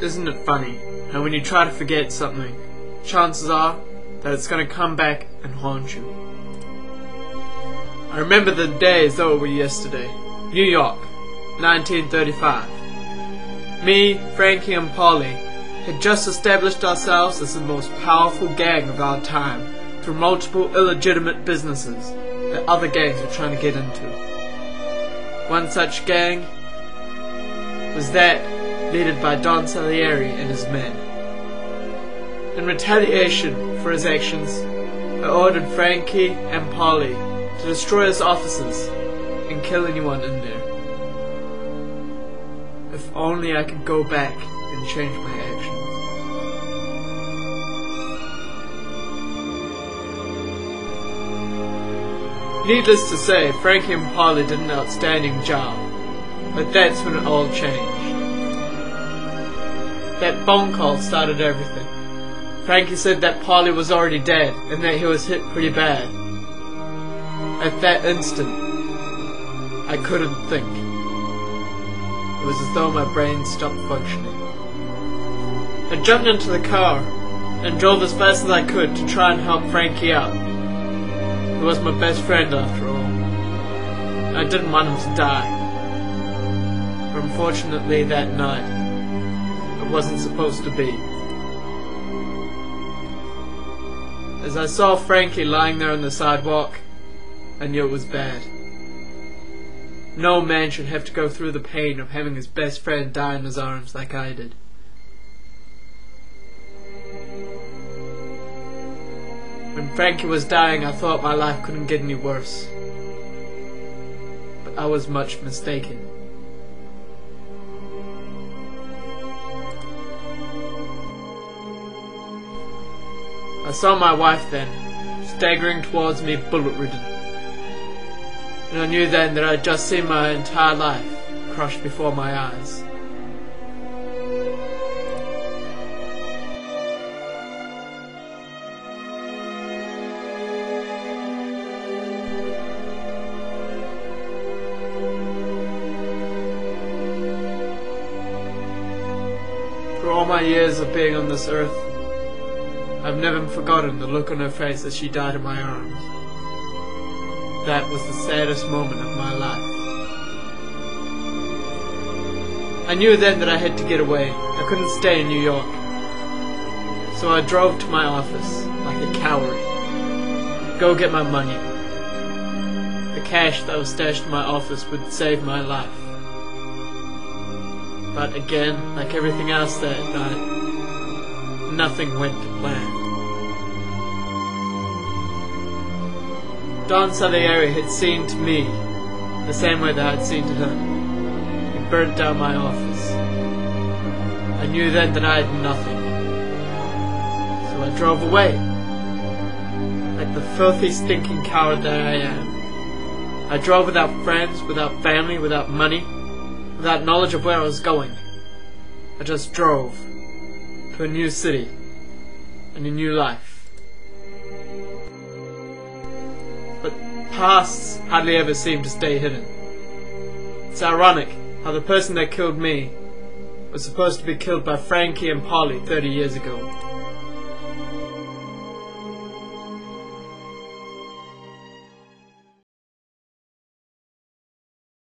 Isn't it funny how when you try to forget something, chances are that it's going to come back and haunt you? I remember the day as though it were yesterday. New York, 1935. Me, Frankie and Polly had just established ourselves as the most powerful gang of our time through multiple illegitimate businesses that other gangs were trying to get into. One such gang was that led by Don Salieri and his men. In retaliation for his actions, I ordered Frankie and Polly to destroy his offices and kill anyone in there. If only I could go back and change my actions. Needless to say, Frankie and Polly did an outstanding job, but that's when it all changed. That phone call started everything. Frankie said that Polly was already dead and that he was hit pretty bad. At that instant, I couldn't think. It was as though my brain stopped functioning. I jumped into the car and drove as fast as I could to try and help Frankie out. He was my best friend after all. I didn't want him to die. But unfortunately that night, it wasn't supposed to be. As I saw Frankie lying there on the sidewalk, I knew it was bad. No man should have to go through the pain of having his best friend die in his arms like I did. When Frankie was dying, I thought my life couldn't get any worse. But I was much mistaken. I saw my wife then, staggering towards me bullet-ridden. And I knew then that I'd just seen my entire life crushed before my eyes. For all my years of being on this earth, I've never forgotten the look on her face as she died in my arms. That was the saddest moment of my life. I knew then that I had to get away. I couldn't stay in New York. So I drove to my office, like a coward. Go get my money. The cash that was stashed in my office would save my life. But again, like everything else that night, nothing went to plan. Don Salieri had seen to me the same way that I had seen to him. He burnt down my office. I knew then that I had nothing. So I drove away. Like the filthy, stinking coward that I am. I drove without friends, without family, without money, without knowledge of where I was going. I just drove to a new city and a new life. But pasts hardly ever seem to stay hidden. It's ironic how the person that killed me was supposed to be killed by Frankie and Polly 30 years ago.